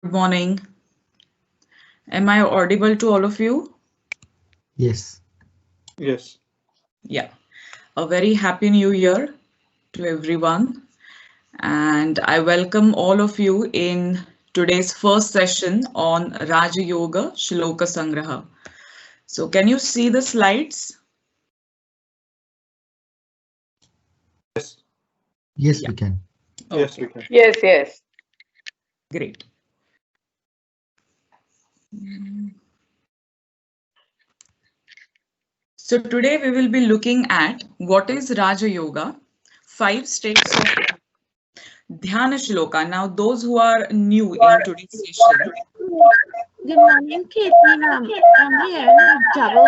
Good morning. Am I audible to all of you? Yes. Yes. Yeah. A very happy new year to everyone. And I welcome all of you in today's first session on Raja Yoga Shloka Sangraha. So, can you see the slides? Yes. Yes, Yeah. we can. Yes, Okay, we can. Yes, yes. great. So, today we will be looking at what is Raja Yoga, 5 steps of Dhyana Shloka. Now, those who are new in today's session, Good morning, Katie, ma'am. I'm hearing double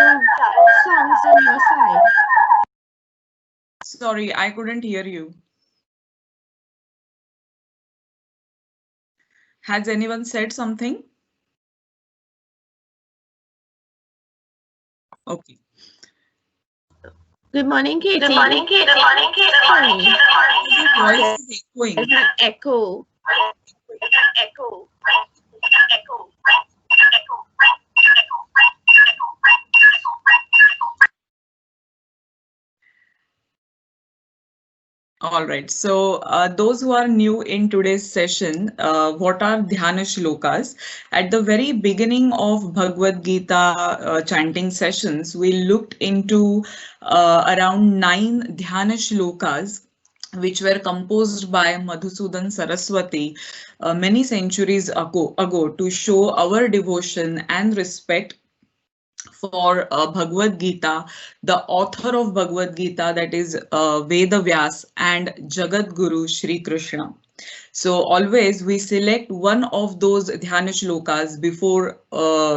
sounds on your side. sorry, I couldn't hear you. Has anyone said something? Okay. Good morning, Katie. Good morning, Katie. Good morning, Katie. Good morning, Katie. Good morning, Katie. Your voice Yes, is echoing. there's an echo. Echo. Echo. All right. So, those who are new in today's session, what are Dhyana Shlokas? At the very beginning of Bhagavad Gita chanting sessions, we looked into around 9 Dhyana Shlokas, which were composed by Madhusudan Saraswati many centuries ago to show our devotion and respect for Bhagavad Gita, the author of Bhagavad Gita, that is Veda Vyas, and Jagat Guru Shri Krishna. So always we select one of those dhyana shlokas before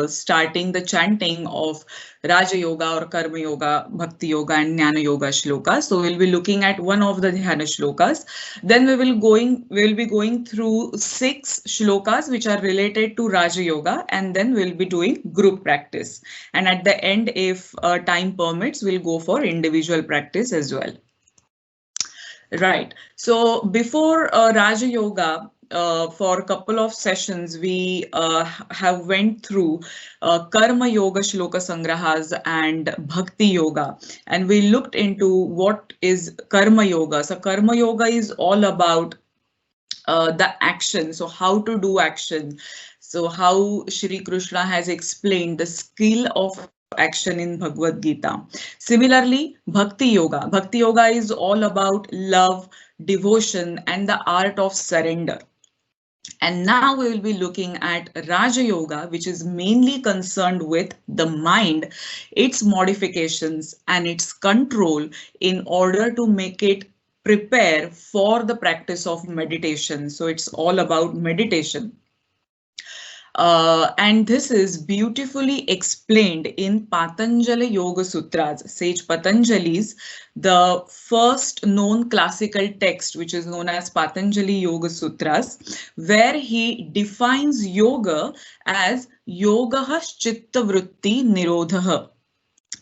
starting the chanting of Raja Yoga or Karma Yoga, Bhakti Yoga and Jnana Yoga shlokas. So we'll be looking at one of the dhyana shlokas. Then we'll be going through 6 shlokas which are related to Raja Yoga, and then we'll be doing group practice. And at the end, if time permits, we'll go for individual practice as well. Right. So before Raja Yoga, for a couple of sessions, we have went through Karma Yoga Shloka Sangrahas and Bhakti Yoga, and we looked into what is Karma Yoga. So Karma Yoga is all about the action. So how to do action. So how Shri Krishna has explained the skill of action in Bhagavad Gita. Similarly, Bhakti Yoga. Bhakti Yoga is all about love, devotion, and the art of surrender. And now we will be looking at Raja Yoga, which is mainly concerned with the mind, its modifications, and its control in order to make it prepare for the practice of meditation. So it's all about meditation. And this is beautifully explained in Patanjali Yoga Sutras, Sage Patanjali's, the first known classical text, which is known as Patanjali Yoga Sutras, where he defines yoga as yoga chitta vritti nirodha.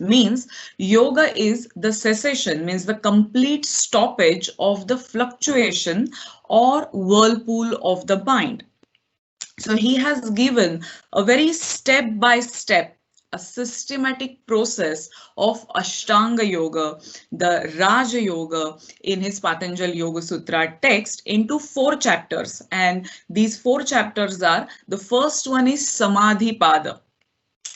Means yoga is the cessation, means the complete stoppage of the fluctuation or whirlpool of the mind. So he has given a very step by step, a systematic process of Ashtanga Yoga, the Raja Yoga in his Patanjali Yoga Sutra text into 4 chapters. And these 4 chapters are, the first one is Samadhi Pada,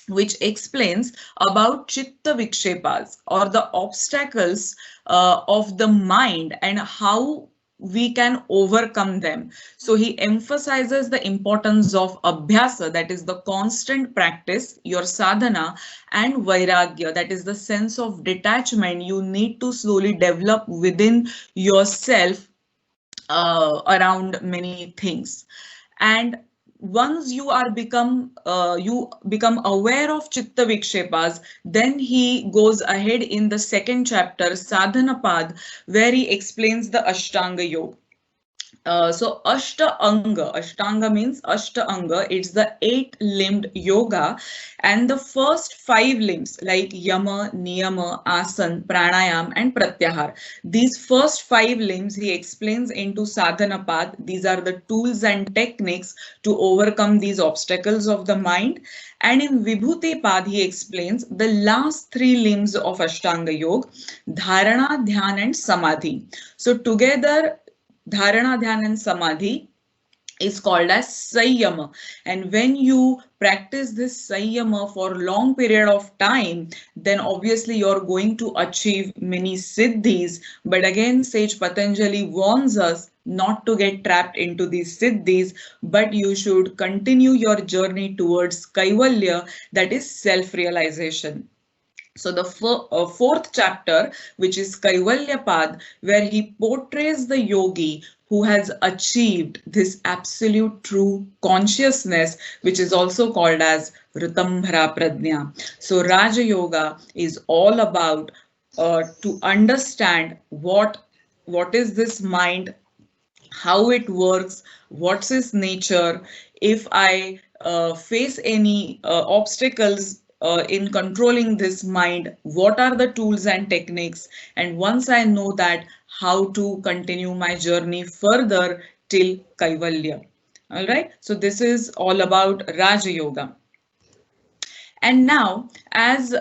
which explains about chitta vikshepas or the obstacles of the mind and how we can overcome them. So he emphasizes the importance of abhyasa, that is the constant practice, your sadhana, and vairagya, that is the sense of detachment you need to slowly develop within yourself around many things. And once you become aware of chitta vikshepas, then he goes ahead in the second chapter, Sadhana Pad, where he explains the Ashtanga Yoga. So Ashtanga means Ashtanga. It's the 8-limbed yoga, and the first 5 limbs like Yama, Niyama, Asan, Pranayam, and Pratyahar. These first 5 limbs he explains into Sadhanapad. These are the tools and techniques to overcome these obstacles of the mind. And in Vibhutipad he explains the last 3 limbs of Ashtanga Yoga: Dharana, Dhyan, and Samadhi. So together, Dharana, Dhyan, and Samadhi is called as Sanyama. And when you practice this Sanyama for a long period of time, then obviously you're going to achieve many siddhis. But again, Sage Patanjali warns us not to get trapped into these siddhis, but you should continue your journey towards Kaivalya, that is self-realization. So the fourth chapter, which is Kaivalya Pad, where he portrays the yogi who has achieved this absolute true consciousness, which is also called as Ritambhara Pradnya. So Raja Yoga is all about to understand what is this mind, how it works, what's its nature. If I face any obstacles in controlling this mind, what are the tools and techniques? And once I know that, how to continue my journey further till Kaivalya. All right. So this is all about Raja Yoga. And now, as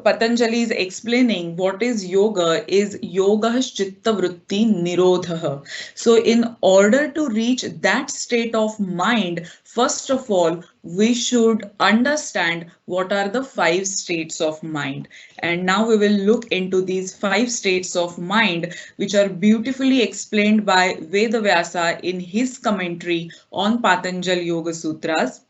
Patanjali is explaining what is yoga, is yoga chitta vritti nirodha. So in order to reach that state of mind, first of all, we should understand what are the 5 states of mind. And now we will look into these 5 states of mind, which are beautifully explained by Vedavyasa in his commentary on Patanjali Yoga Sutras.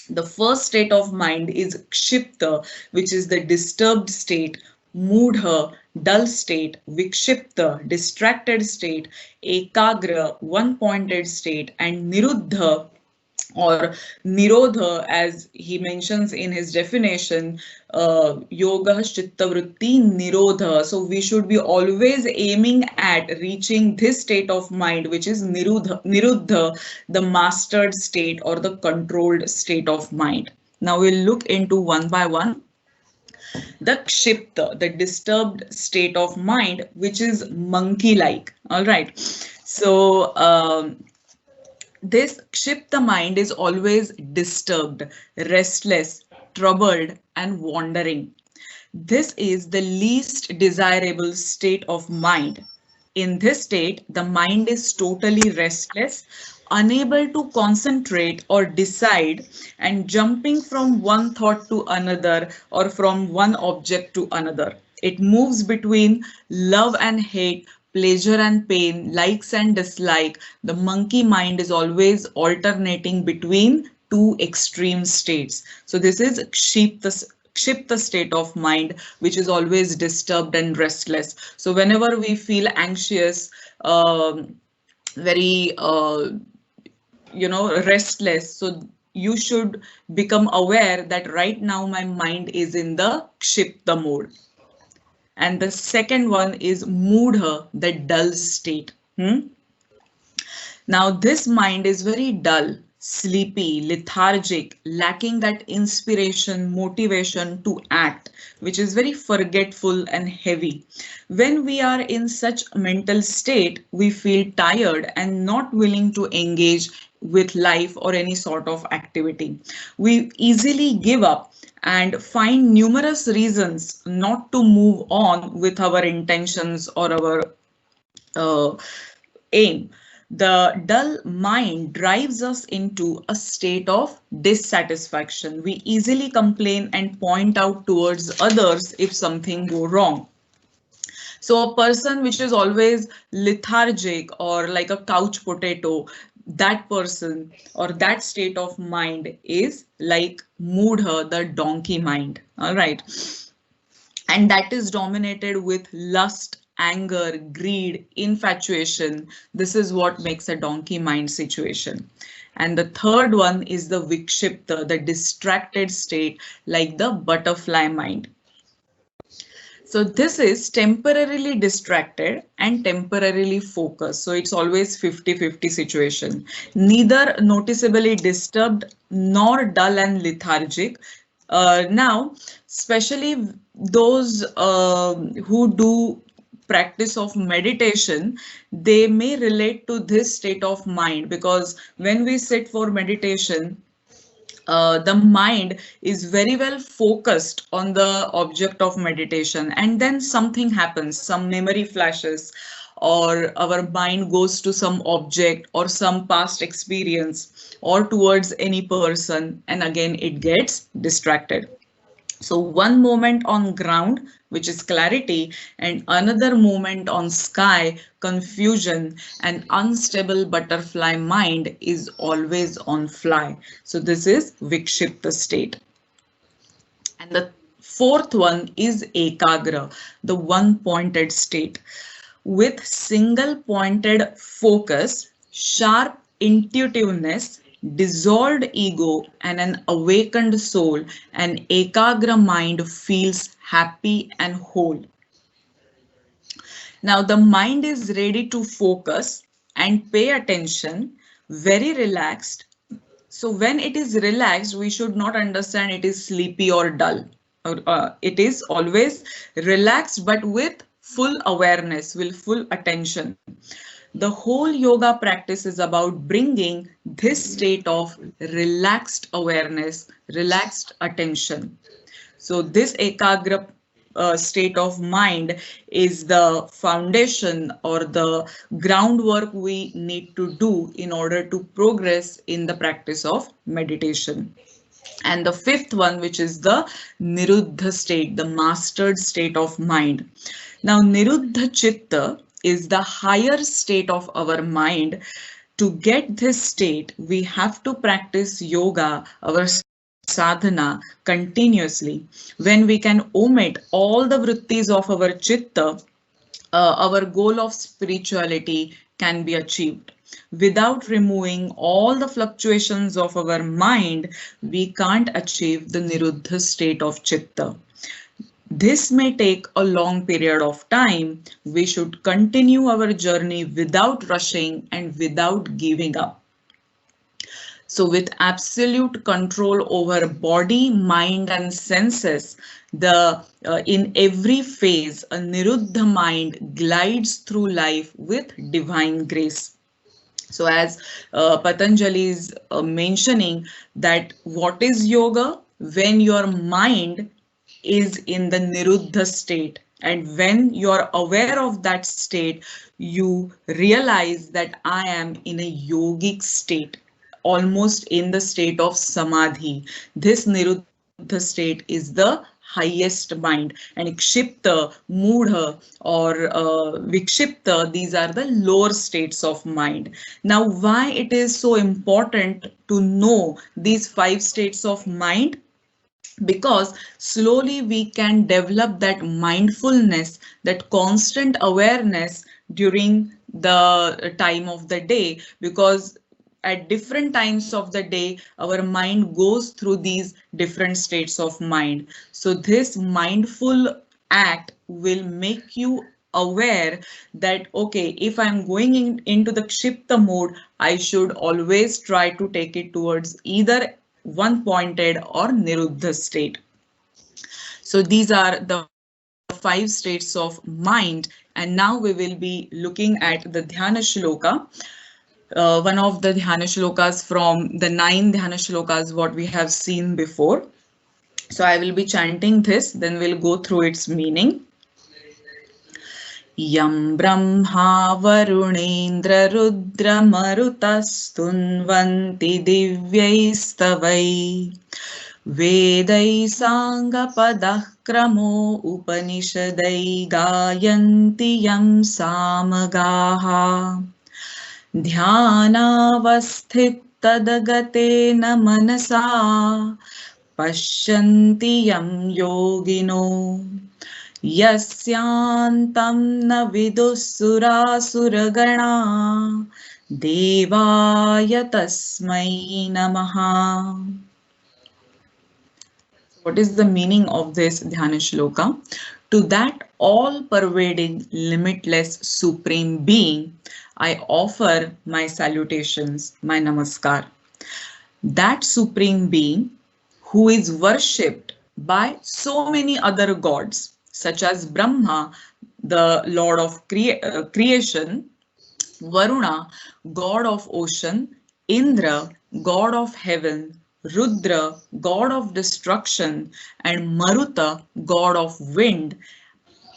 The first state of mind is Kshipta, which is the disturbed state, Moodha, dull state, Vikshipta, distracted state, Ekagra, one-pointed state, and Niruddha, or Nirodha, as he mentions in his definition, Yoga Chitta Vritti Nirodha. So we should be always aiming at reaching this state of mind, which is Niruddha, the mastered state or the controlled state of mind. Now we'll look into one by one. The Kshipta, the disturbed state of mind, which is monkey-like. All right. So this Kshipta mind is always disturbed, restless, troubled, and wandering. This is the least desirable state of mind. In this state, the mind is totally restless, unable to concentrate or decide, and jumping from one thought to another or from one object to another. It moves between love and hate, pleasure and pain, likes and dislike. The monkey mind is always alternating between 2 extreme states. So this is Kshipta state of mind, which is always disturbed and restless. So whenever we feel anxious, very restless, so you should become aware that right now my mind is in the Kshipta mode. And the second one is Moodha, the dull state. Now this mind is very dull, sleepy, lethargic, lacking that inspiration, motivation to act, which is very forgetful and heavy. When we are in such a mental state, we feel tired and not willing to engage with life or any sort of activity. We easily give up and find numerous reasons not to move on with our intentions or our aim. The dull mind drives us into a state of dissatisfaction. We easily complain and point out towards others if something goes wrong. So a person which is always lethargic or like a couch potato, that person or that state of mind is like Moodha, the donkey mind. All right. And that is dominated with lust, anger, greed, infatuation. This is what makes a donkey mind situation. And the third one is the Vikshipta, the distracted state, like the butterfly mind. So this is temporarily distracted and temporarily focused. So it's always 50-50 situation. Neither noticeably disturbed nor dull and lethargic. Now, especially those who do practice of meditation, they may relate to this state of mind, because when we sit for meditation, the mind is very well focused on the object of meditation, and then something happens, some memory flashes, or our mind goes to some object or some past experience or towards any person, and again it gets distracted. So one moment on ground, which is clarity, and another moment on sky, confusion, and unstable butterfly mind is always on fly. So this is Vikshipta state. And the fourth one is Ekagra, the one pointed state. With single pointed focus, sharp intuitiveness, dissolved ego, and an awakened soul, an Ekagra mind feels happy and whole. Now the mind is ready to focus and pay attention, very relaxed. So when it is relaxed, we should not understand it is sleepy or dull. It is always relaxed, but with full awareness, with full attention. The whole yoga practice is about bringing this state of relaxed awareness, relaxed attention. So this Ekagra state of mind is the foundation or the groundwork we need to do in order to progress in the practice of meditation. And the fifth one, which is the Niruddha state, the mastered state of mind. Now, Niruddha Chitta is the higher state of our mind. To get this state, we have to practice yoga, our sadhana, continuously. When we can omit all the vrittis of our chitta, our goal of spirituality can be achieved. Without removing all the fluctuations of our mind, we can't achieve the Niruddha state of chitta. This may take a long period of time. We should continue our journey without rushing and without giving up. So with absolute control over body, mind, and senses, in every phase, a Niruddha mind glides through life with divine grace. So as Patanjali is mentioning that what is yoga? When your mind is in the Niruddha state, and when you're aware of that state, you realize that I am in a yogic state, almost in the state of samadhi. This Niruddha state is the highest mind, and Ikshipta, Mudha, or Vikshipta, these are the lower states of mind. Now, why it is so important to know these 5 states of mind? Because slowly we can develop that mindfulness, that constant awareness during the time of the day, because at different times of the day, our mind goes through these different states of mind. So this mindful act will make you aware that, okay, if I'm going into the Kshipta mode, I should always try to take it towards either one pointed or Niruddha state. So these are the 5 states of mind. And now we will be looking at the Dhyana Shloka. One of the Dhyana Shlokas from the 9 Dhyana Shlokas what we have seen before. So I will be chanting this, then we'll go through its meaning. Yam Brahma Varunendra Rudra Marutastunvanti Divyaistavai Vedai Sangha Padah Kramo Upanishadai Gayanti Yam Samagaha Dhyanavasthittadagateena manasa Pashyanti Yam Yogino Yasyantam na vidussurasura Devaya Tasmai Namaha. What is the meaning of this Dhyana Shloka? To that all-pervading, limitless Supreme Being, I offer my salutations, my namaskar. That Supreme Being who is worshipped by so many other gods, such as Brahma, the Lord of creation, Varuna, god of ocean, Indra, god of heaven, Rudra, god of destruction, and Maruta, god of wind,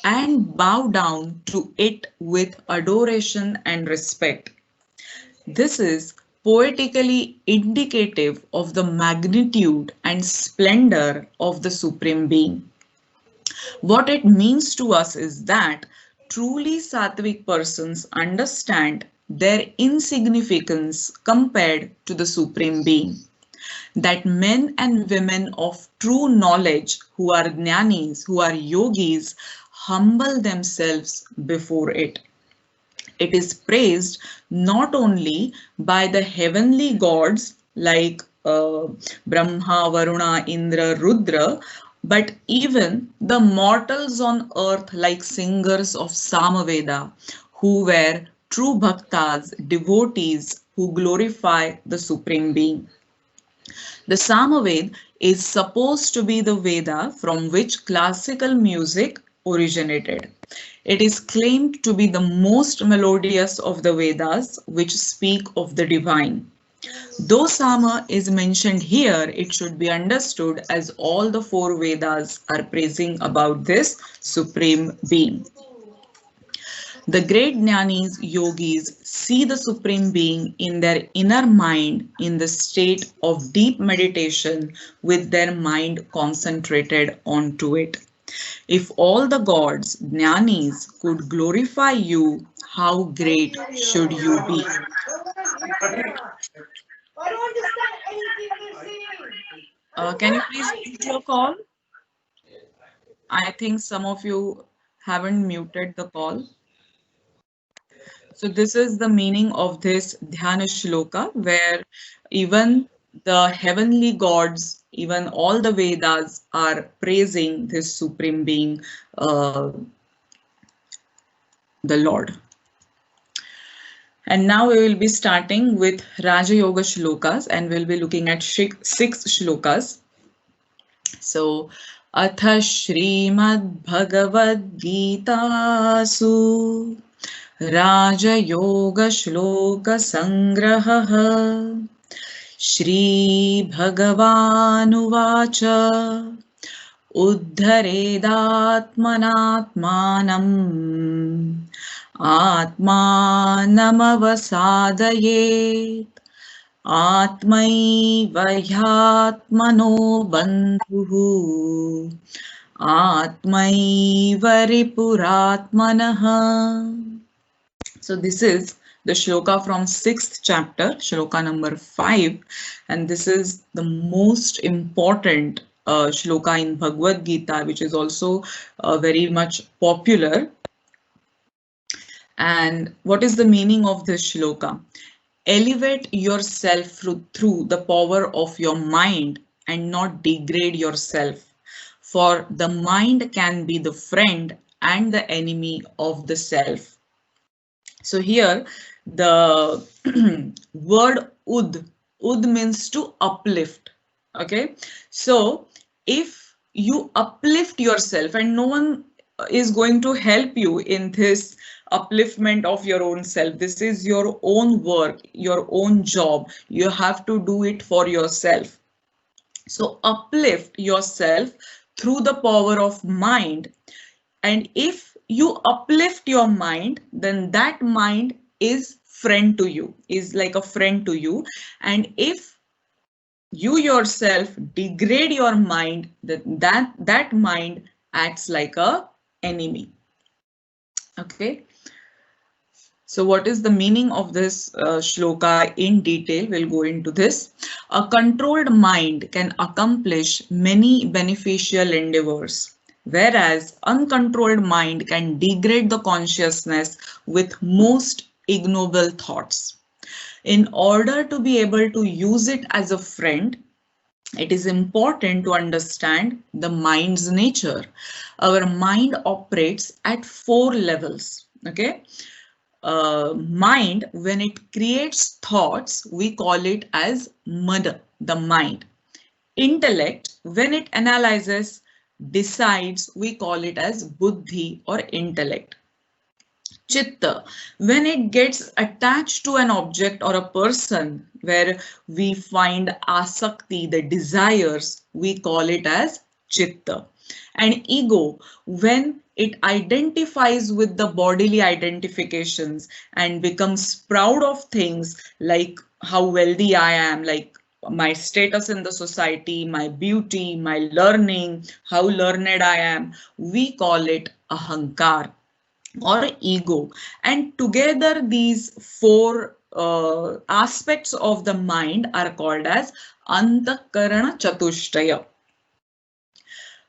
and bow down to it with adoration and respect. This is poetically indicative of the magnitude and splendor of the Supreme Being. What it means to us is that truly Sattvic persons understand their insignificance compared to the Supreme Being. That men and women of true knowledge who are jnanis, who are yogis, humble themselves before it. It is praised not only by the heavenly gods like Brahma, Varuna, Indra, Rudra, but even the mortals on earth like singers of Samaveda, who were true bhaktas, devotees who glorify the Supreme Being. The Samaved is supposed to be the Veda from which classical music originated. It is claimed to be the most melodious of the Vedas which speak of the divine. Though Sama is mentioned here, it should be understood as all the four Vedas are praising about this Supreme Being. The great jnanis, yogis see the Supreme Being in their inner mind in the state of deep meditation with their mind concentrated onto it. If all the gods, jnanis, could glorify you, how great should you be? Can you please mute your call? I think some of you haven't muted the call. So this is the meaning of this Dhyana Shloka, where even the heavenly gods, even all the Vedas are praising this Supreme Being, the Lord. And now we will be starting with Raja Yoga Shlokas, and we'll be looking at 6 shlokas. So, Atha Shrimad Bhagavad Gita Raja Yoga Shloka Sangraha Shri Bhagavanuvacha Uddharedatmanatmanam Atmanamavasadayet Atmaiva Hyatmano Bandhuhu Atmaiva Ripuratmanaha. So this is the shloka from 6th chapter, shloka number 5, and this is the most important shloka in Bhagavad Gita, which is also very much popular. And what is the meaning of this shloka? Elevate yourself through the power of your mind and not degrade yourself, for the mind can be the friend and the enemy of the self. So here the word ud means to uplift. Okay, so if you uplift yourself, and no one is going to help you in this upliftment of your own self, this is your own work, your own job, you have to do it for yourself. So uplift yourself through the power of mind, and if you uplift your mind, then that mind is friend to you, is like a friend to you. And if you yourself degrade your mind, that mind acts like a enemy. Okay. So what is the meaning of this shloka in detail? We'll go into this. A controlled mind can accomplish many beneficial endeavors, whereas uncontrolled mind can degrade the consciousness with most ignoble thoughts. In order to be able to use it as a friend, it is important to understand the mind's nature. Our mind operates at 4 levels. Okay. Mind, when it creates thoughts, we call it as mada, the mind. Intellect, when it analyzes, decides, we call it as buddhi or intellect. Chitta, when it gets attached to an object or a person, where we find asakti, the desires, we call it as chitta. And ego, when it identifies with the bodily identifications and becomes proud of things like how wealthy I am, like my status in the society, my beauty, my learning, how learned I am, we call it ahankar or ego. And together these 4 aspects of the mind are called as antakarana chatushtaya.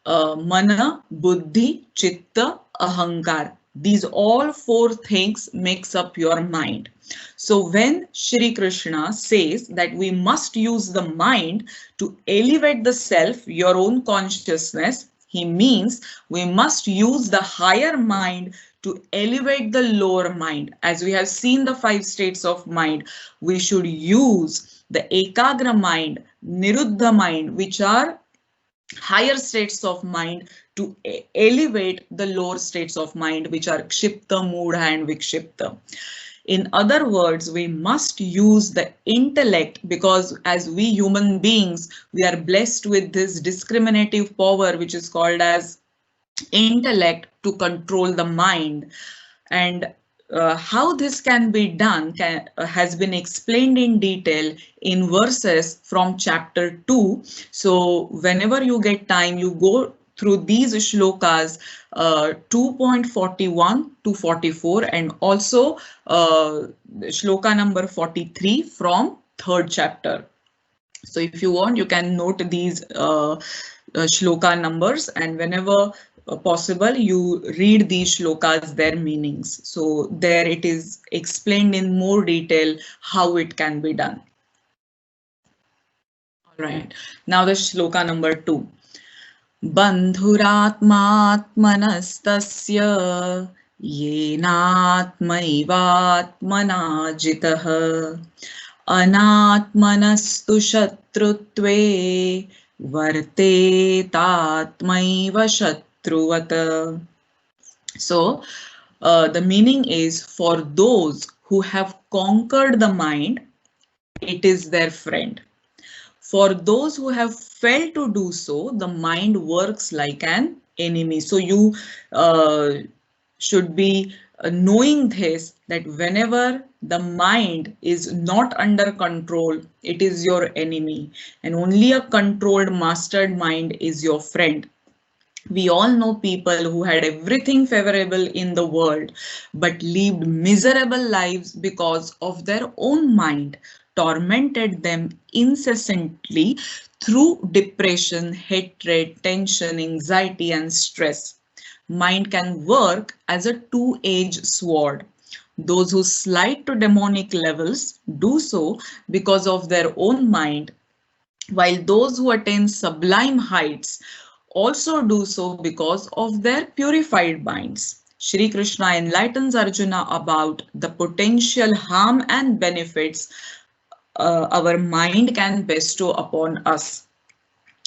Mana, buddhi, chitta, ahankar. These all 4 things makes up your mind. So when Shri Krishna says that we must use the mind to elevate the self, your own consciousness, he means we must use the higher mind to elevate the lower mind. As we have seen the 5 states of mind, we should use the ekagra mind, niruddha mind, which are higher states of mind, to elevate the lower states of mind, which are kshipta, mudha and vikshipta. In other words, we must use the intellect, because as we human beings, we are blessed with this discriminative power, which is called as intellect, to control the mind. And how this can be done has been explained in detail in verses from chapter 2. So whenever you get time, you go through these shlokas 2.41 to 44 and also shloka number 43 from 3rd chapter. So if you want, you can note these shloka numbers, and whenever possible, you read these shlokas, their meanings. So there it is explained in more detail how it can be done. All right, now the shloka number 2. Bandhuratmatmanastasya yenatmaivatmana jitah anatmanastu shatrutve vartetatmaiva shatruvata. So the meaning is, for those who have conquered the mind, it is their friend. For those who have failed to do so, the mind works like an enemy. So you should be knowing this, that whenever the mind is not under control, it is your enemy, and only a controlled, mastered mind is your friend. We all know people who had everything favorable in the world, but lived miserable lives because of their own mind tormented them incessantly through depression, hatred, tension, anxiety, and stress. Mind can work as a two-edged sword. Those who slide to demonic levels do so because of their own mind, while those who attain sublime heights also do so because of their purified minds. Shri Krishna enlightens Arjuna about the potential harm and benefits our mind can bestow upon us.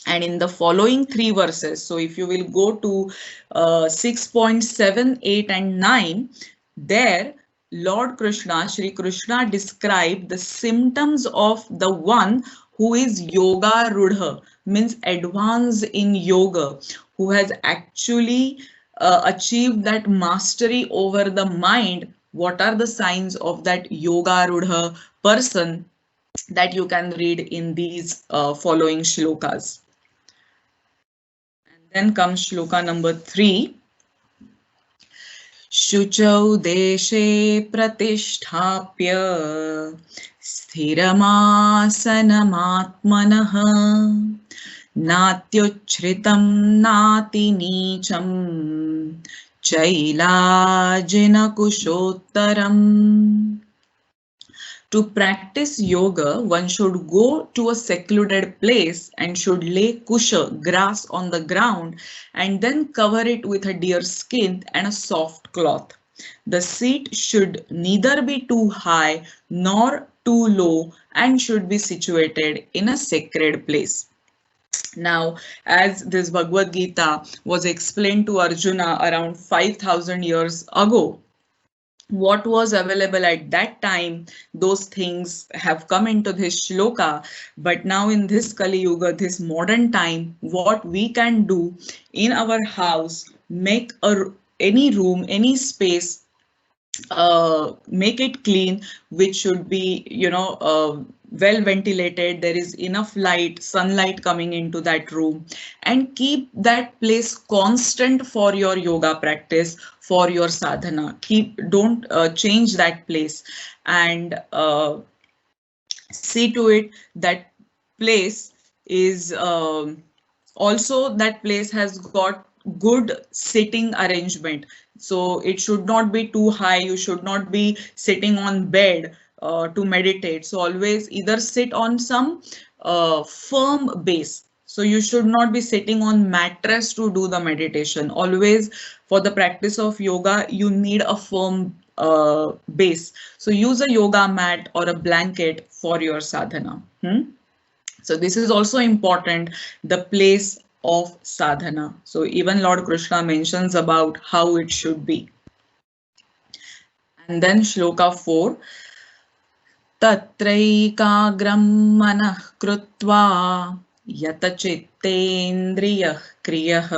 And in the following 3 verses, so if you will go to 6.7, 8 and 9, there Lord Krishna, Shri Krishna described the symptoms of the one who is yoga rudha, means advanced in yoga, who has actually achieved that mastery over the mind. What are the signs of that yoga rudha person? That you can read in these following shlokas. And then comes shloka number 3. Shuchau deshe pratisthapya sthiramasanamaatmanah natyuchritam nati neecham chailajina kushottaram. To practice yoga, one should go to a secluded place and should lay kusha, grass on the ground, and then cover it with a deer skin and a soft cloth. The seat should neither be too high nor too low and should be situated in a sacred place. Now, as this Bhagavad Gita was explained to Arjuna around 5,000 years ago, what was available at that time, those things have come into this shloka. But now in this Kali Yuga, this modern time, what we can do in our house, make any room, any space, make it clean, which should be, well ventilated. There is enough light, sunlight coming into that room, and keep that place constant for your yoga practice, for your sadhana. Don't change that place, and see to it that place is also that place has got good sitting arrangement. So it should not be too high. You should not be sitting on bed to meditate. So always either sit on some firm base. So you should not be sitting on mattress to do the meditation. Always for the practice of yoga, you need a firm base. So use a yoga mat or a blanket for your sadhana. So this is also important, the place of sadhana. So even Lord Krishna mentions about how it should be. And then shloka 4. Tatraikagram manah krutva yata chittendriyah kriyah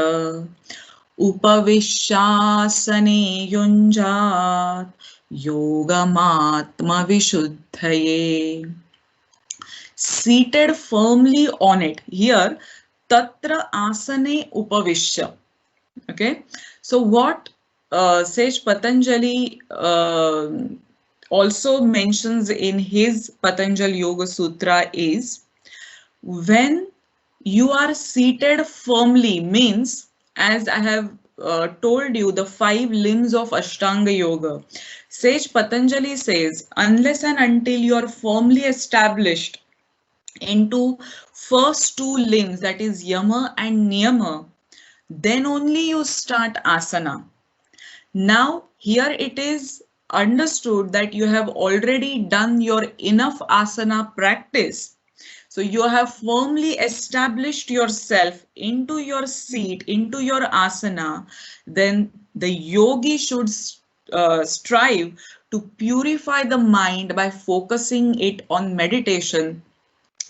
upavishasane yunjat yogamatma vishuddhaye. Seated firmly on it. Here, tatra asane upavishya. Okay, so what Sage Patanjali also mentions in his Patanjali Yoga Sutra is, when you are seated firmly, means, as I have told you, the 5 limbs of Ashtanga Yoga. Sage Patanjali says, unless and until you are firmly established into first 2 limbs, that is Yama and Niyama, then only you start asana. Now here it is understood that you have already done your enough asana practice. So you have firmly established yourself into your seat, into your asana. Then the yogi should strive to purify the mind by focusing it on meditation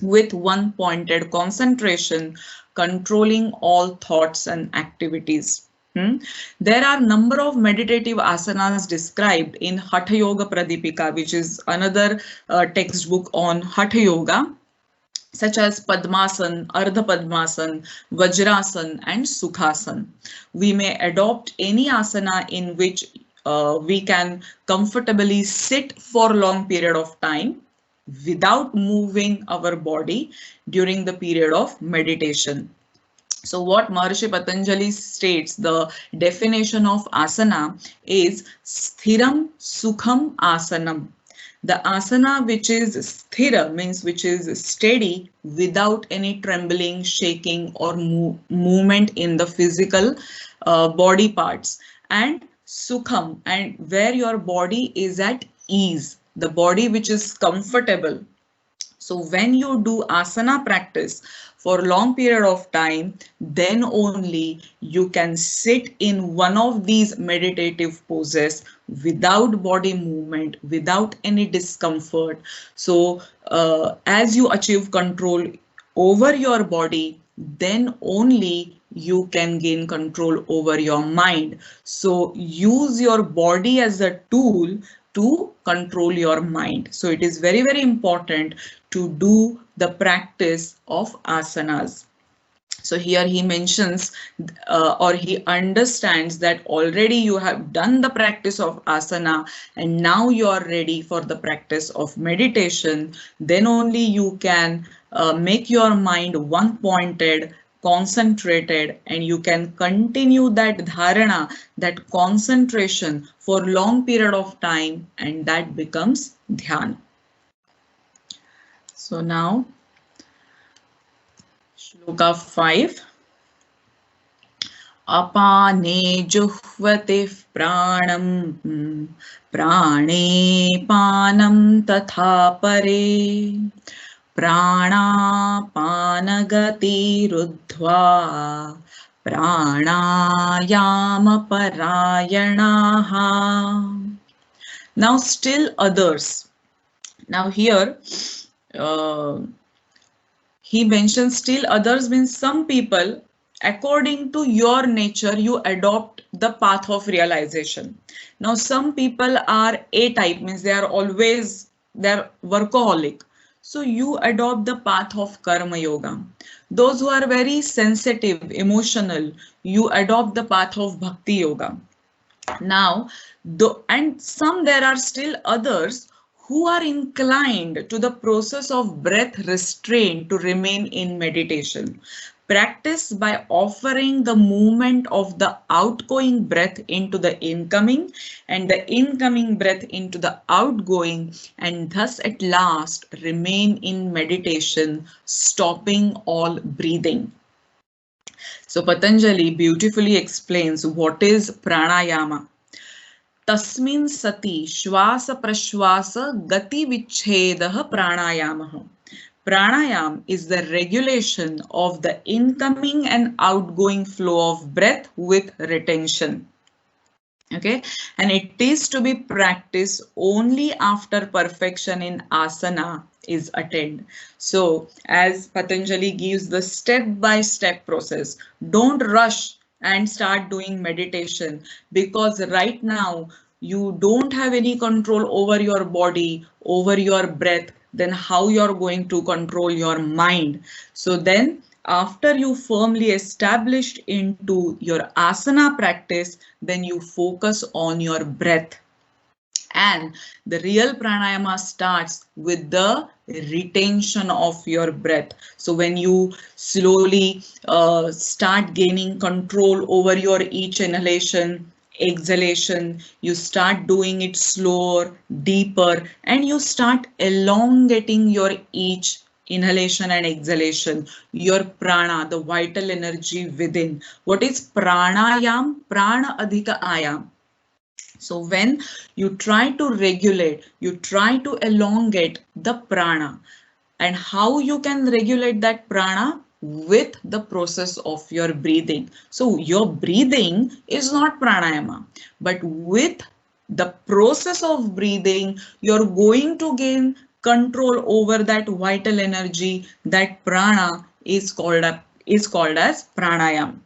with one pointed concentration, controlling all thoughts and activities. There are number of meditative asanas described in Hatha Yoga Pradipika, which is another textbook on Hatha Yoga, such as Padmasan, Ardha Padmasan, Vajrasan, and Sukhasan. We may adopt any asana in which we can comfortably sit for a long period of time without moving our body during the period of meditation. So what Maharishi Patanjali states, the definition of asana is sthiram sukham asanam. The asana which is sthira means which is steady without any trembling, shaking or movement in the physical body parts, and sukham, and where your body is at ease, the body which is comfortable. So when you do asana practice for a long period of time, then only you can sit in one of these meditative poses without body movement, without any discomfort. So as you achieve control over your body, then only you can gain control over your mind. So use your body as a tool to control your mind. So it is very, very important to do the practice of asanas. So here he mentions or he understands that already you have done the practice of asana and now you are ready for the practice of meditation. Then only you can make your mind one pointed, concentrated, and you can continue that dharana, that concentration for long period of time, and that becomes dhyana. So now, Shloka 5. Apane juhvate pranam prane panam tatha pare pranapanagati ruddhva pranayama parayanaha. Now still others. Now here he mentions still others means some people, according to your nature, you adopt the path of realization. Now some people are A-type, means they're workaholic. So you adopt the path of karma yoga. Those who are very sensitive, emotional, you adopt the path of bhakti yoga. Now, and there are still others who are inclined to the process of breath restraint to remain in meditation. Practice by offering the movement of the outgoing breath into the incoming and the incoming breath into the outgoing, and thus at last remain in meditation, stopping all breathing. So Patanjali beautifully explains what is pranayama. Tasmin sati shvasa prashvasa gati vichhedah pranayamah. Pranayam is the regulation of the incoming and outgoing flow of breath with retention. Okay, and it is to be practiced only after perfection in asana is attained. So as Patanjali gives the step-by-step process, don't rush and start doing meditation, because right now you don't have any control over your body, over your breath. Then how you're going to control your mind? So then after you firmly established into your asana practice, then you focus on your breath. And the real pranayama starts with the retention of your breath. So when you slowly start gaining control over your each inhalation, exhalation, you start doing it slower, deeper, and you start elongating your each inhalation and exhalation, your prana, the vital energy within. What is pranayam? Prana adhika ayam. So when you try to regulate, you try to elongate the prana, and how you can regulate that prana? With the process of your breathing. So your breathing is not pranayama, but with the process of breathing, you're going to gain control over that vital energy. That prana is called as pranayam.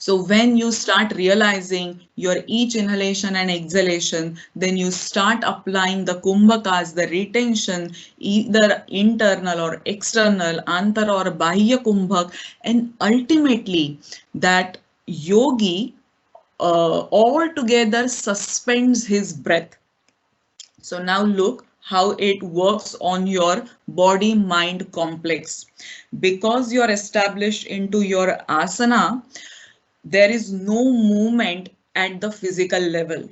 So when you start realizing your each inhalation and exhalation, then you start applying the kumbhakas, the retention, either internal or external, antar or bahya kumbhak, and ultimately that yogi altogether suspends his breath. So now look how it works on your body-mind complex. Because you're established into your asana, there is no movement at the physical level.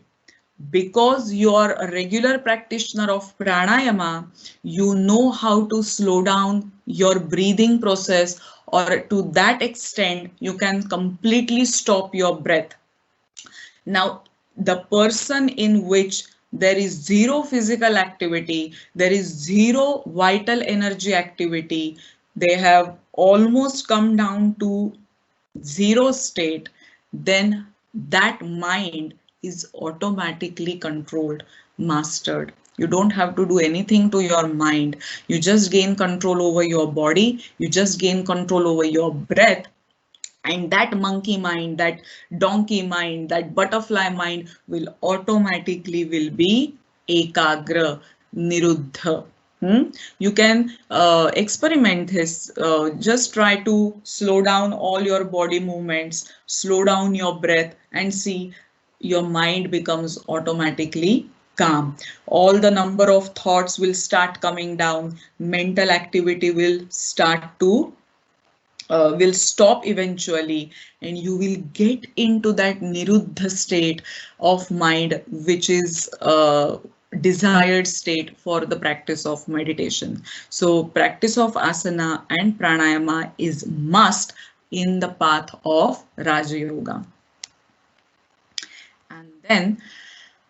Because you're a regular practitioner of pranayama, you know how to slow down your breathing process, or to that extent, you can completely stop your breath. Now, the person in which there is zero physical activity, there is zero vital energy activity, they have almost come down to zero state, then that mind is automatically controlled, mastered. You don't have to do anything to your mind. You just gain control over your body. You just gain control over your breath. And that monkey mind, that donkey mind, that butterfly mind will automatically be ekagra, niruddha. You can experiment this. Just try to slow down all your body movements, slow down your breath, and see your mind becomes automatically calm. All the number of thoughts will start coming down. Mental activity will start to will stop eventually, and you will get into that niruddha state of mind, which is desired state for the practice of meditation. So practice of asana and pranayama is must in the path of Raja Yoga. And then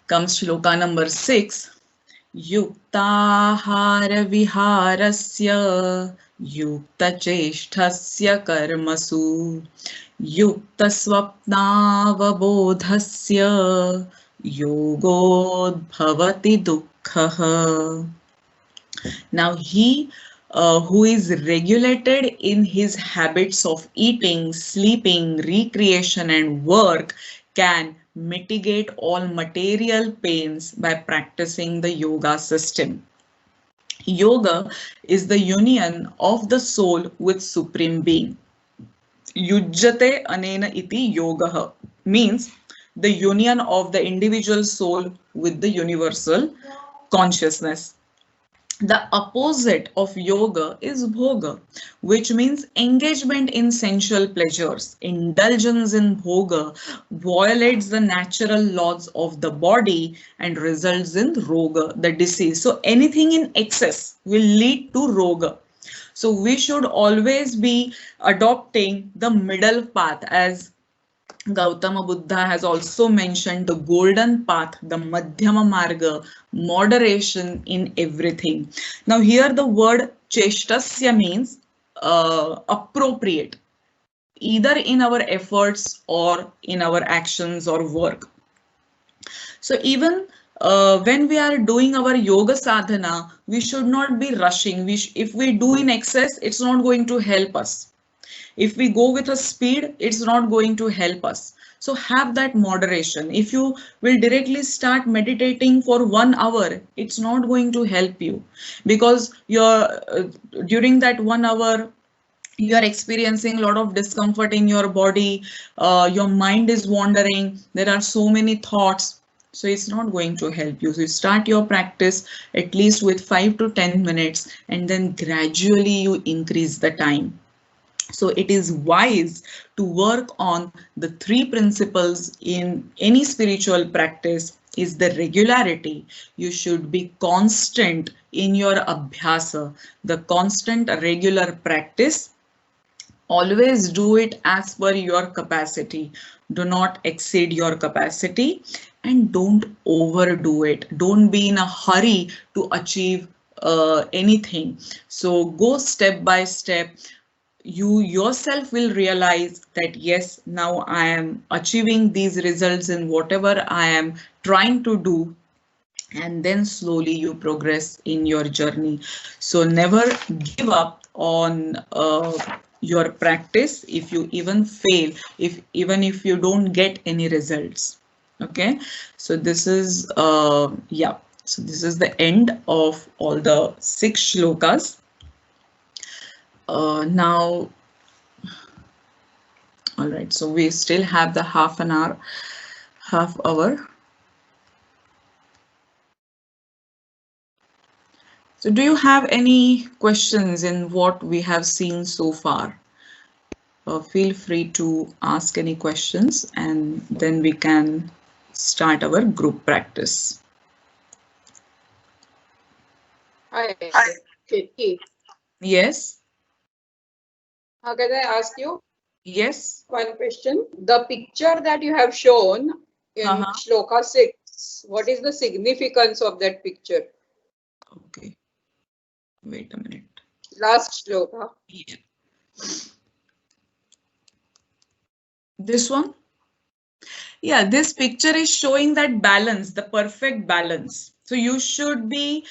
comes shloka number 6. Yuktahara viharasya yuktacheshthasya karmasu yuktasvapnavabodhasya yogodbhavati dukkha. Now he who is regulated in his habits of eating, sleeping, recreation and work can mitigate all material pains by practicing the yoga system. Yoga is the union of the soul with Supreme Being. Yujjate anena iti yogaha means the union of the individual soul with the universal consciousness. The opposite of yoga is bhoga, which means engagement in sensual pleasures. Indulgence in bhoga violates the natural laws of the body and results in roga, the disease. So anything in excess will lead to roga. So we should always be adopting the middle path, as Gautama Buddha has also mentioned the golden path, the Madhyama Marga, moderation in everything. Now here the word cheshtasya means appropriate, either in our efforts or in our actions or work. So even when we are doing our yoga sadhana, we should not be rushing. If we do in excess, it's not going to help us. If we go with a speed, it's not going to help us. So have that moderation. If you will directly start meditating for 1 hour, it's not going to help you, because during that 1 hour, you are experiencing a lot of discomfort in your body. Your mind is wandering. There are so many thoughts. So it's not going to help you. So you start your practice at least with 5 to 10 minutes, and then gradually you increase the time. So it is wise to work on the 3 principles in any spiritual practice. Is the regularity. You should be constant in your abhyasa, the constant regular practice. Always do it as per your capacity. Do not exceed your capacity and don't overdo it. Don't be in a hurry to achieve anything. So go step by step. You yourself will realize that yes, now I am achieving these results in whatever I am trying to do, and then slowly you progress in your journey. So never give up on your practice if you even fail, even if you don't get any results. Okay, so this is yeah, so this is the end of all the 6 shlokas. Now, all right, so we still have the half hour. So do you have any questions in what we have seen so far? Feel free to ask any questions, and then we can start our group practice. Hi, Keerti. Yes. Can I ask you Yes. one question? The picture that you have shown in Shloka 6, what is the significance of that picture? Okay. Wait a minute. Last Shloka. Yeah. This one? Yeah, this picture is showing that balance, the perfect balance. So you should be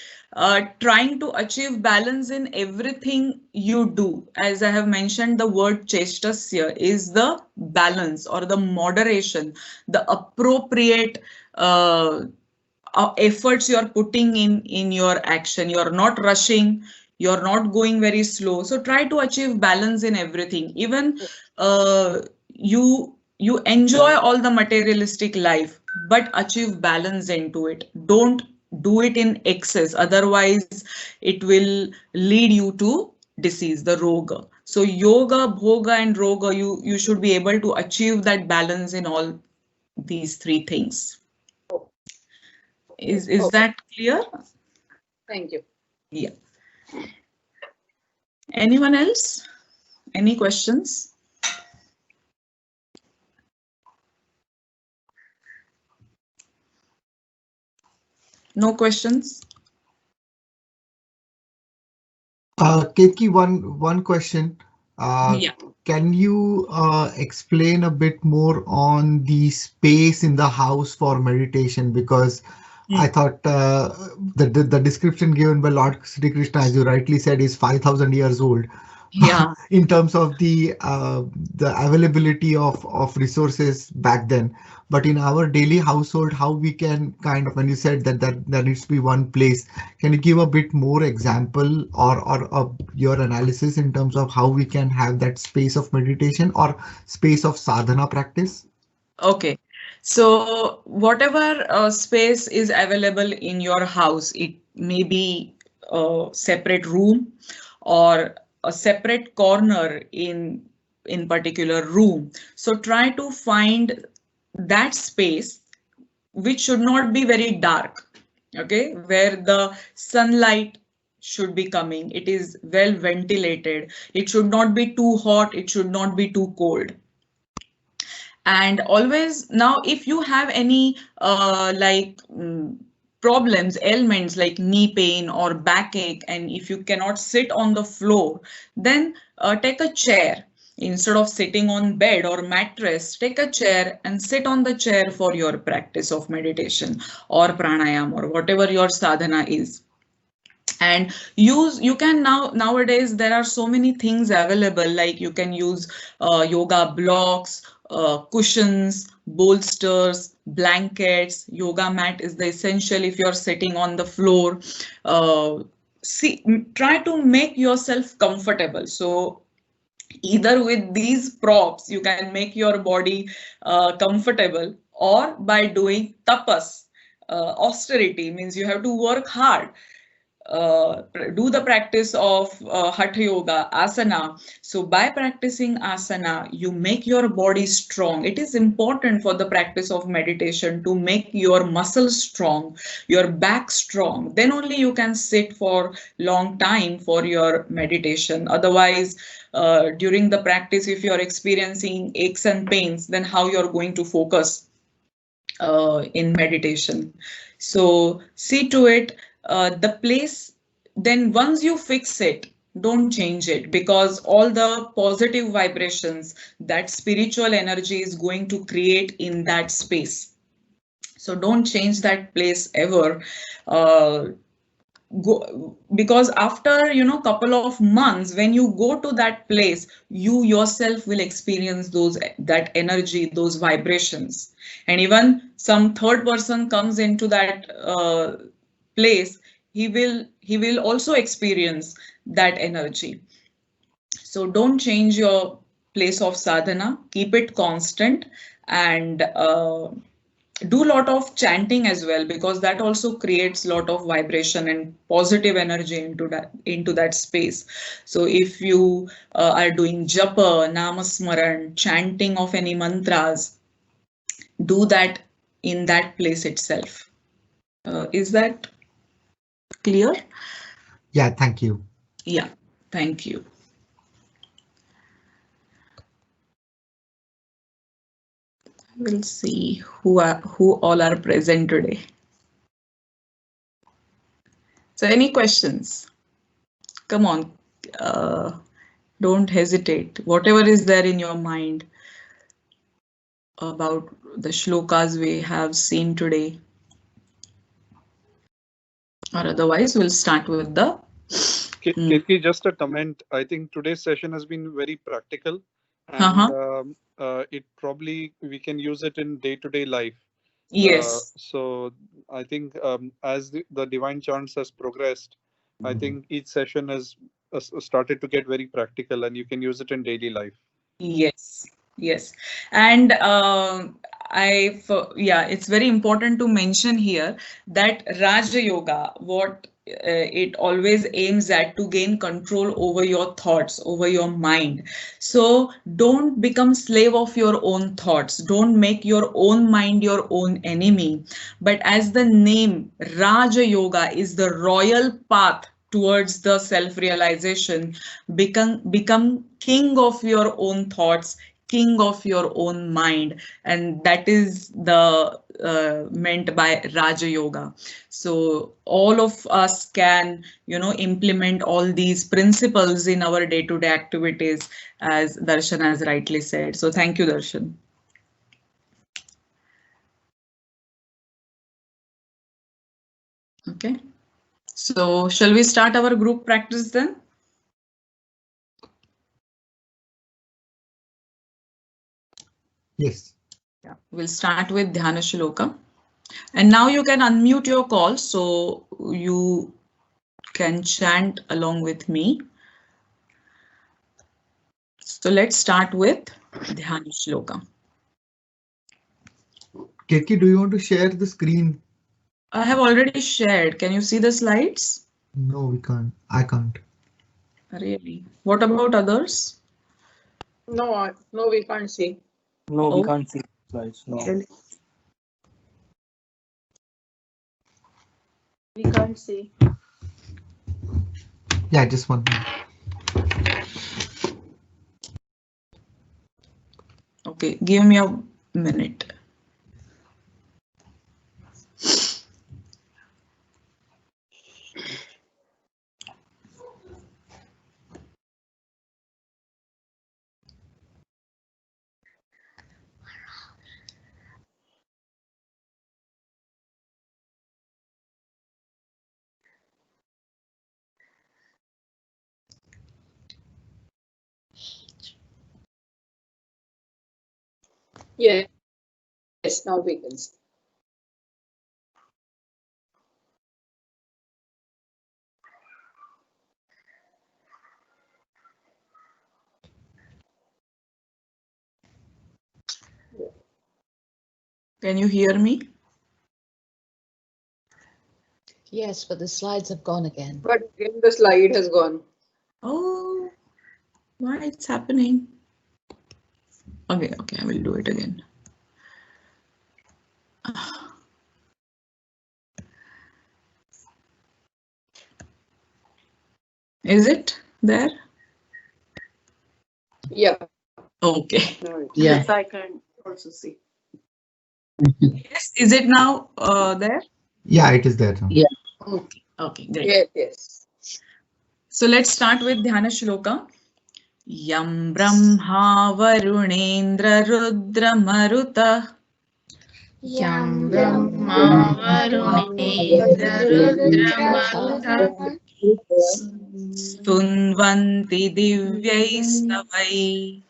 trying to achieve balance in everything you do. As I have mentioned, the word cheshtasya is the balance or the moderation, the appropriate efforts you're putting in your action. You're not rushing, you're not going very slow. So try to achieve balance in everything. Even you enjoy all the materialistic life, but achieve balance into it. Don't do it in excess, otherwise it will lead you to disease, the roga. So yoga, bhoga and roga, you should be able to achieve that balance in all these 3 things. Is Okay. that clear? Thank you. Yeah. Anyone else? Any questions? No questions? Ketki, one question. Yeah. Can you explain a bit more on the space in the house for meditation? Because I thought the description given by Lord Sri Krishna, as you rightly said, is 5,000 years old. Yeah. In terms of the availability of resources back then. But in our daily household, how we can kind of, when you said that there needs to be one place, can you give a bit more example or your analysis in terms of how we can have that space of meditation or space of sadhana practice? Okay. So whatever space is available in your house, it may be a separate room or a separate corner in particular room. So try to find that space which should not be very dark, okay, where the sunlight should be coming. It is well ventilated. It should not be too hot. It should not be too cold. And always now, if you have any problems, ailments like knee pain or backache, and if you cannot sit on the floor, then take a chair. Instead of sitting on bed or mattress, take a chair and sit on the chair for your practice of meditation or pranayam or whatever your sadhana is. And you can nowadays there are so many things available, like you can use yoga blocks, cushions, bolsters, blankets. Yoga mat is the essential if you're sitting on the floor. Try to make yourself comfortable. So either with these props you can make your body comfortable, or by doing tapas. Austerity means you have to work hard. Do the practice of Hatha Yoga, asana. So by practicing asana, you make your body strong. It is important for the practice of meditation to make your muscles strong, your back strong. Then only you can sit for long time for your meditation. Otherwise, during the practice, if you're experiencing aches and pains, then how you're going to focus in meditation. So see to it, the place, then once you fix it, don't change it, because all the positive vibrations that spiritual energy is going to create in that space. So don't change that place ever. Because after couple of months, when you go to that place, you yourself will experience that energy, those vibrations. And even some third person comes into that place, he will also experience that energy. So don't change your place of sadhana, keep it constant, and do a lot of chanting as well, because that also creates a lot of vibration and positive energy into that space. So if you are doing japa, namasmaran, chanting of any mantras, do that in that place itself. Is that clear? Yeah, thank you. Yeah, thank you. We'll see who all are present today. So any questions? Come on, don't hesitate. Whatever is there in your mind about the shlokas we have seen today. Or otherwise, we'll start with the... Kirti, just a comment. I think today's session has been very practical, and it probably we can use it in day-to-day life. Yes. So I think as the divine chants has progressed, I think each session has started to get very practical, and you can use it in daily life. Yes. Yes. And it's very important to mention here that Raja Yoga, what it always aims at to gain control over your thoughts, over your mind. So don't become slave of your own thoughts. Don't make your own mind your own enemy. But as the name Raja Yoga is the royal path towards the self-realization, become king of your own thoughts, king of your own mind, and that is the meant by Raja Yoga. So all of us can, implement all these principles in our day-to-day activities, as Darshan has rightly said. So thank you, Darshan. Okay, so shall we start our group practice then? Yes. Yeah, we'll start with Dhyana Shloka. And now you can unmute your call so you can chant along with me. So let's start with Dhyana Shloka. Ketki, do you want to share the screen? I have already shared. Can you see the slides? No, we can't. I can't. Really? What about others? No, we can't see. No, we can't see slides. No. Really? We can't see. Yeah, just one minute. Okay, give me a minute. Yes, now we can see. Can you hear me? Yes, but the slides have gone again. But again, the slide has gone. Oh, why it's happening? Okay, I will do it again. Is it there? Yeah. Okay. Yeah. Yes, I can also see. Yes, is it now there? Yeah, it is there now. Yeah. Okay, great. Yes. So let's start with Dhyana Shloka. Yam Brahma Varunendra Rudra Maruta Yam Brahma Varunendra Rudra Maruta Stunvanti Divyai Stavai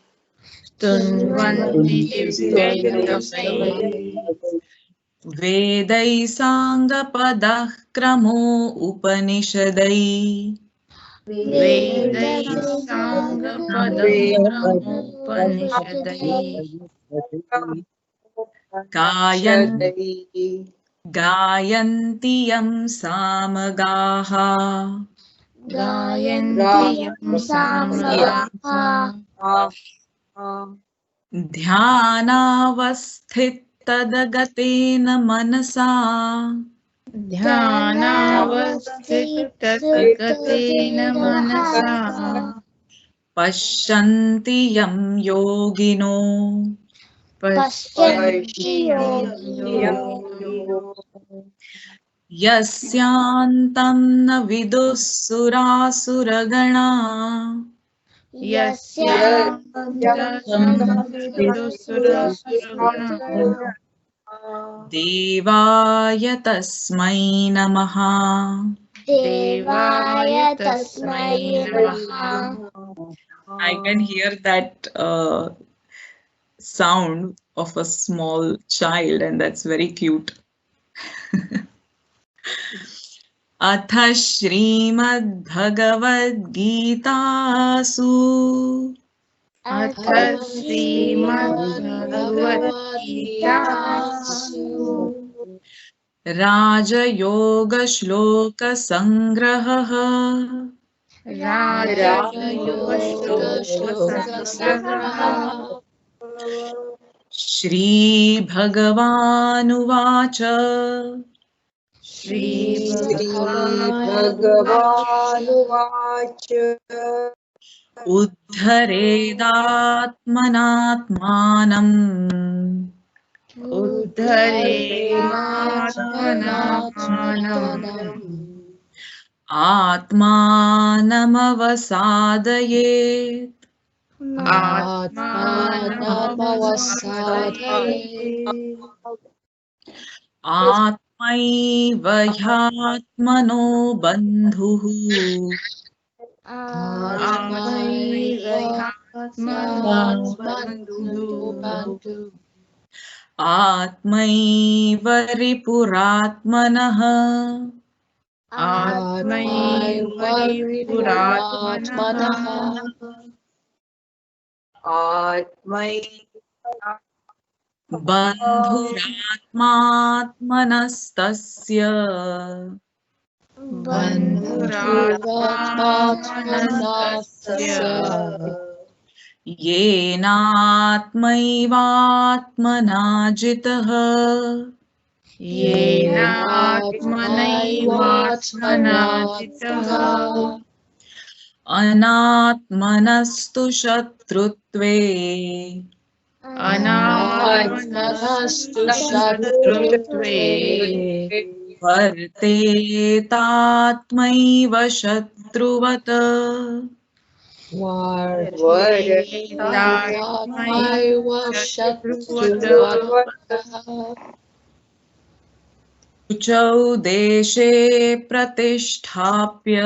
Tunvanti Divyai Vedai Sanghapadah Kramo Upanishadai Vedai Sanghapadam Upanishadai Gayanti Yam Samagaha Gayanti Yam Samagaha Dhyanavasthitadagatena Manasa Dhyanavasthitadagatena Manasa Pashyanti Yam Yogino Yasyantam na vidussurasura-gana Devaya tasmai namaha. I can hear that sound of a small child, and that's very cute. Atha Shrimad Bhagavad Gitasu अथ श्रीमद्भगवद्गीतासु राजयोगश्लोकसङ्ग्रहः श्रीभगवानुवाच श्रीभगवानुवाच उद्धरेदात्मनात्मानम् आत्मानमवसादयेत् आत्मैव ह्यात्मनो बन्धुः आत्मैव रिपुरात्मनः बन्धुरात्मात्मनस्तस्य येनात्मैवात्मना जितः अनात्मनस्तु शत्रुत्वे वर्तेतात्मैव शत्रुवत् शुचौ देशे प्रतिष्ठाप्य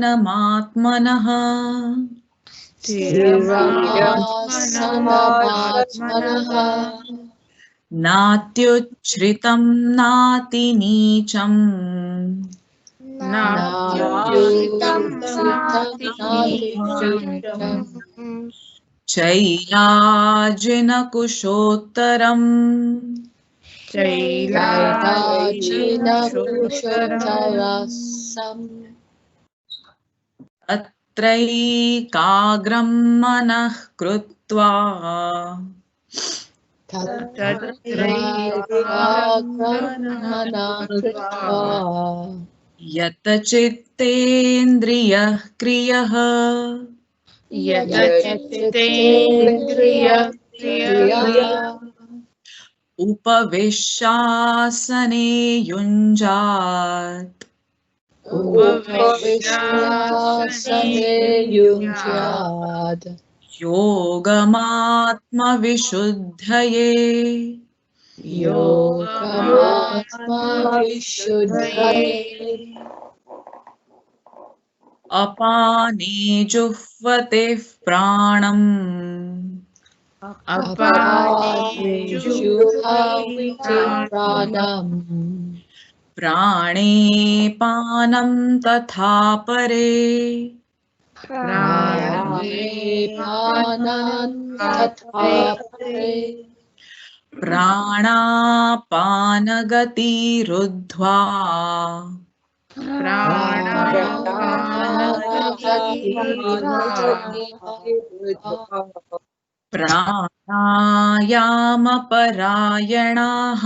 स्थिरमासनमात्मनः नात्युच्छ्रितं नातिनीचं चैलाजिनकुशोत्तरम् अत्रैकाग्रं मनः कृत्वा यतचित्तेन्द्रियः क्रियः उपविश्यासने युञ्जात् योगमात्मविशुद्धये अपाने जुह्वते प्राणम् प्राणे पानं तथा परे प्राणापानगतिरुद्ध्वा प्राणायामपरायणाः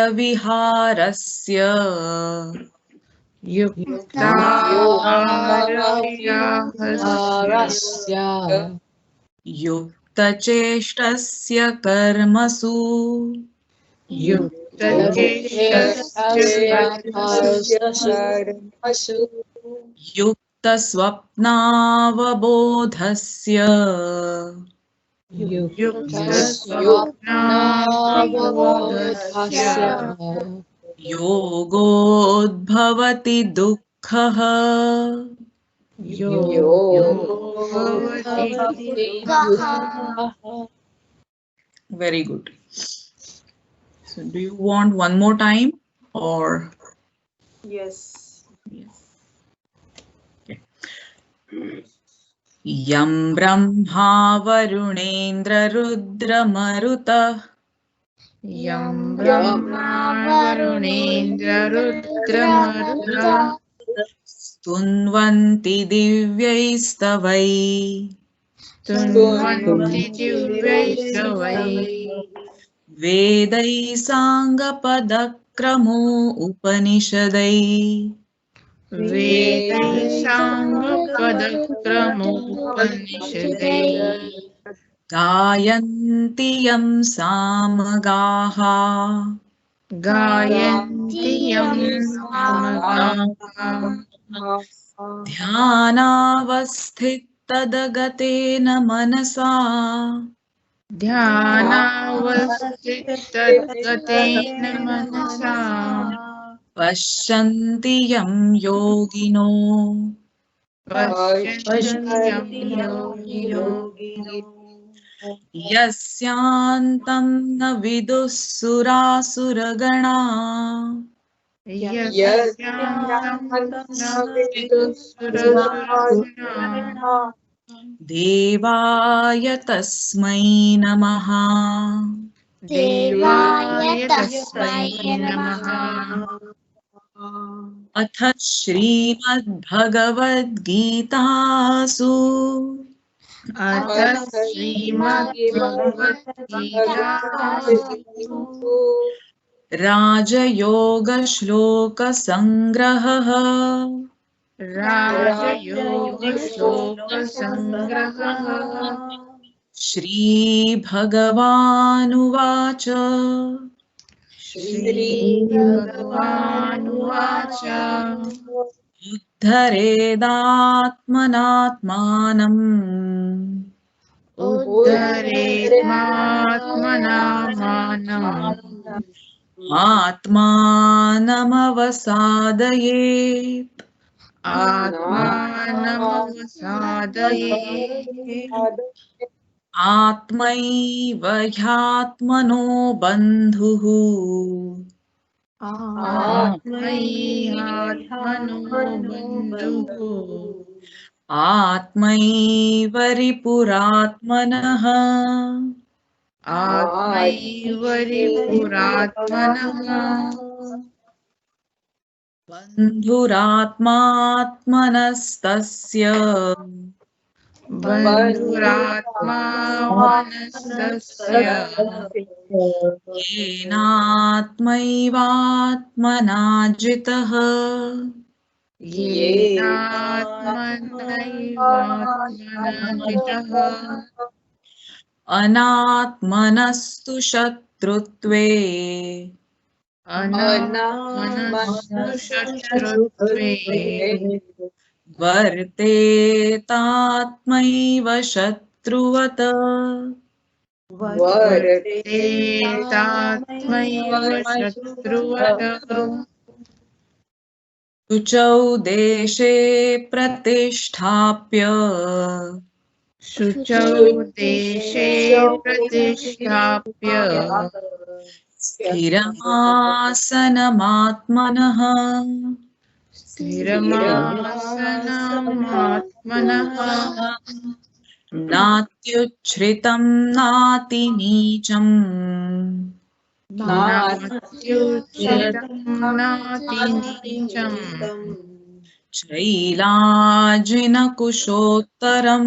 युक्ताहारविहारस्य युक्तचेष्टस्य कर्मसु युक्तस्वप्नावबोधस्य योगोद्भवति दुःखः Very good. So do you want one more time or? Yes. Okay. Yam Brahma Varunendra Rudra Maruta. Yam Brahma Varunendra Rudra Maruta Stunvanti Divyaistavai. Stunvanti Divyaistavai Vedai Sangapadakramo Upanishadai. Vedai Sangapadakramo Upanishadai Gayanti Yam Samagaha. Gayanti Yam Samagaha Dhyanavasthittadagatena manasa. Dhyanavasthittadagatena manasa Pashyanti Yam Yogino. Pashyanti Yam Yogino Yasyantam na vidussurasura-gana. Yasyantam vidussurasura-gana Devaya tasmai namaha. Devaya tasmai namaha Atha Shrimad Bhagavad Gitasu. Atha Srimad Bhagavad Gitasu Raja Yoga Shloka Sangraha. Raja Yoga Shloka Sangraha Shri Bhagavanuvacha. Shri Bhagavanuvacha Uddharedatmanatmanam. Uddharetmatmanam Atmanamavasadayet. Atmanamavasadayet Atmaiva hyatmano bandhuhu. Atmaihatmano bandhuhu Atmaiva ripuratmanaha. Atmaiva ripuratmanaha Bandhuratmatmanastasya. Bandhuratmanastasya Yenatmaivatmana jitaha. Yenatmanaivatmana jitaha Anatmanastu shatrutve. Anatmanastu shatrutve Vartetatmaiva shatruvata. Vartetatmaiva shatruvata Suchau deshe pratisthapya. Shuchau deshe pratishthapya Sthiramasanamaatmanaha. Sthiramasanamaatmanaha Natyuchritam nati neecham. Natyuchitam natinicam Chailajina kushottaram.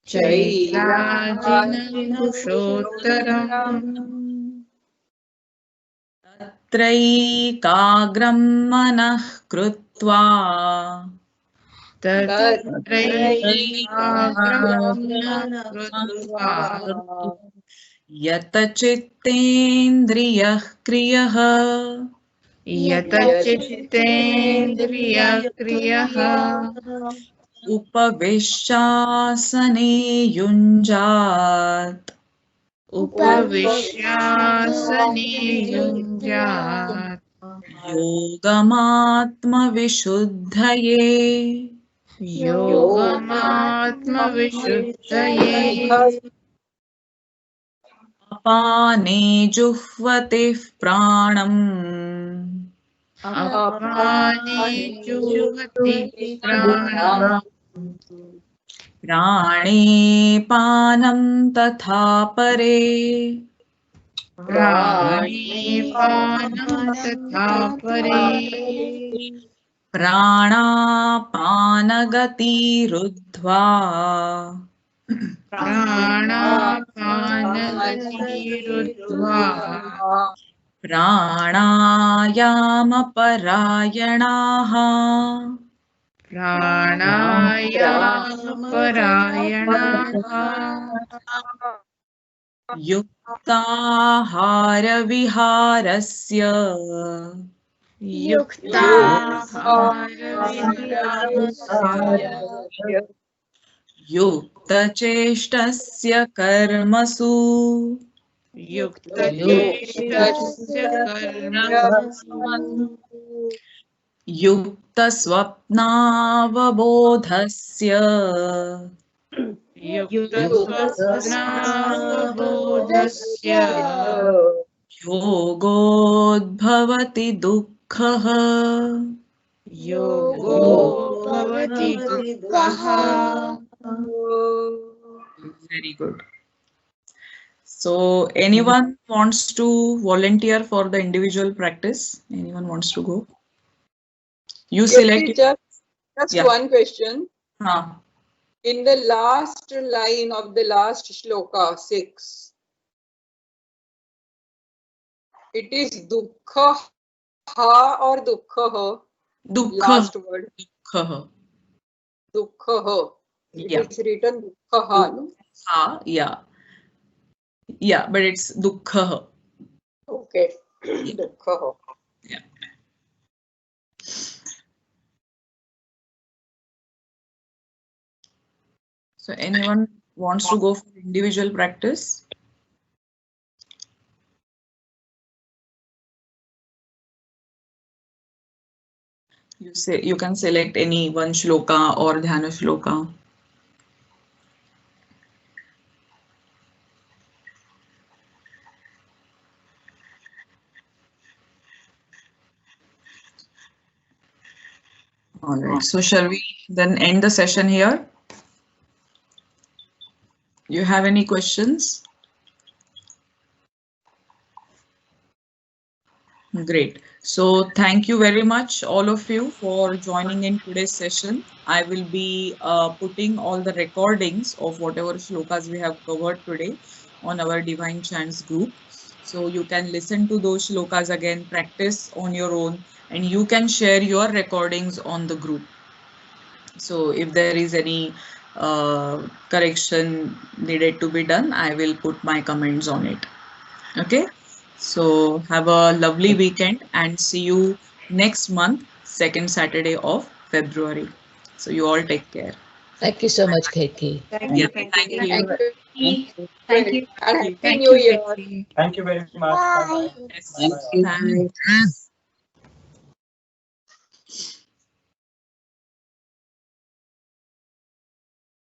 Chailajina kushottaram Tatraikagram manah krutva. Tatraikagram krutva Yata chittendriyah kriyah. Yata chittendriya kriyaha Upavishasane yunjat. Upavishyasane yunjat Yogamatma vishuddhaye. योगमात्मविशुद्धये अपाने जुह्वते प्राणम् अपाने जुह्वति प्राणम् प्राणे पानं तथा परे प्राणीपानं तथा परे प्राणापानगतिरुद्ध्वा प्राणापानगतिरुद्ध्वा प्राणायामपरायणाः प्राणायामपरायणाः युक्ताहारविहारस्य युक्ताहारविहारस्य युक्तचेष्टस्य कर्मसु युक्तचेष्टस्य कर्मसु युक्तस्वप्नावबोधस्य युक्तस्वप्नावबोधस्य योगोद्भवति दुःखः योगो भवति दुःखः. Very good. So anyone wants to volunteer for the individual practice? Anyone wants to go? You select. Just Yeah. one question. In the last line of the last shloka 6, it is dukkha ha or dukkha? Dukkha. Last word. Dukkha. Dukkha. It Yeah. is written dukkha. No? Ha. Yeah. Yeah, but it's dukkha. Okay. Dukkha. Yeah. So anyone wants to go for individual practice? You can select any one shloka or dhyana shloka. All right, so shall we then end the session here? You have any questions? Great. So thank you very much, all of you, for joining in today's session. I will be putting all the recordings of whatever shlokas we have covered today on our Divine Chants group. So you can listen to those shlokas again, practice on your own, and you can share your recordings on the group. So if there is any correction needed to be done, I will put my comments on it. Okay. So have a lovely weekend and see you next month, second Saturday of February. So you all take care. Thank you so much, Katie. Thank you. Thank Thank you. you. And Happy Thank New you, Year. Katie. Thank you very much. Bye. Yes. Thanks.